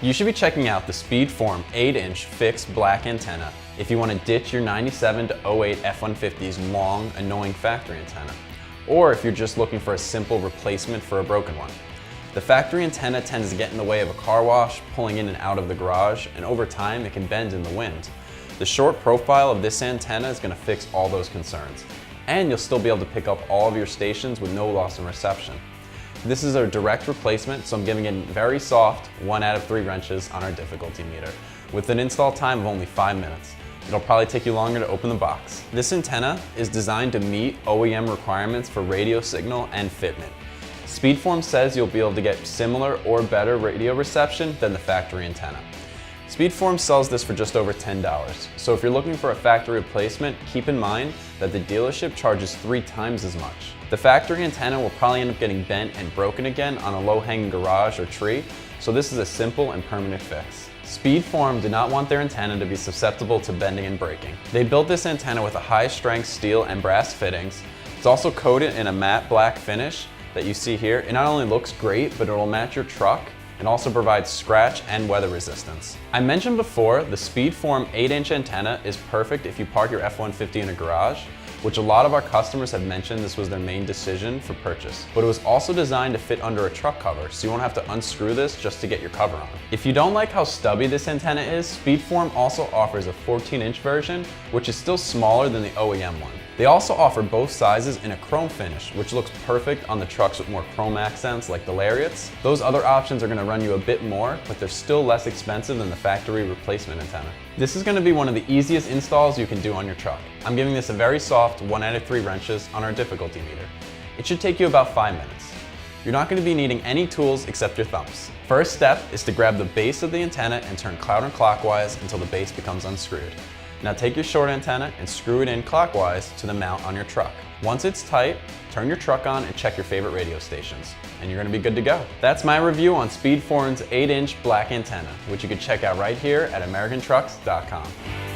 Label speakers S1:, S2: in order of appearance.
S1: You should be checking out the Speedform 8-inch fixed black antenna if you want to ditch your 97 to 08 F-150's long, annoying factory antenna, or if you're just looking for a simple replacement for a broken one. The factory antenna tends to get in the way of a car wash, pulling in and out of the garage, and over time it can bend in the wind. The short profile of this antenna is going to fix all those concerns, and you'll still be able to pick up all of your stations with no loss in reception. This is a direct replacement, so I'm giving it very soft 1 out of 3 wrenches on our difficulty meter, with an install time of only 5 minutes. It'll probably take you longer to open the box. This antenna is designed to meet OEM requirements for radio signal and fitment. Speedform says you'll be able to get similar or better radio reception than the factory antenna. Speedform sells this for just over $10, so if you're looking for a factory replacement, keep in mind that the dealership charges 3 times as much. The factory antenna will probably end up getting bent and broken again on a low-hanging garage or tree, so this is a simple and permanent fix. Speedform did not want their antenna to be susceptible to bending and breaking. They built this antenna with a high-strength steel and brass fittings. It's also coated in a matte black finish that you see here. It not only looks great, but it will match your truck and also provides scratch and weather resistance. I mentioned before, the Speedform 8-inch antenna is perfect if you park your F-150 in a garage, which a lot of our customers have mentioned this was their main decision for purchase. But it was also designed to fit under a truck cover, so you won't have to unscrew this just to get your cover on. If you don't like how stubby this antenna is, Speedform also offers a 14-inch version, which is still smaller than the OEM one. They also offer both sizes in a chrome finish, which looks perfect on the trucks with more chrome accents like the Lariats. Those other options are going to run you a bit more, but they're still less expensive than the factory replacement antenna. This is going to be one of the easiest installs you can do on your truck. I'm giving this a very soft 1 out of 3 wrenches on our difficulty meter. It should take you about 5 minutes. You're not going to be needing any tools except your thumbs. First step is to grab the base of the antenna and turn counterclockwise until the base becomes unscrewed. Now take your short antenna and screw it in clockwise to the mount on your truck. Once it's tight, turn your truck on and check your favorite radio stations, and you're going to be good to go. That's my review on Speedform's 8-inch black antenna, which you can check out right here at AmericanTrucks.com.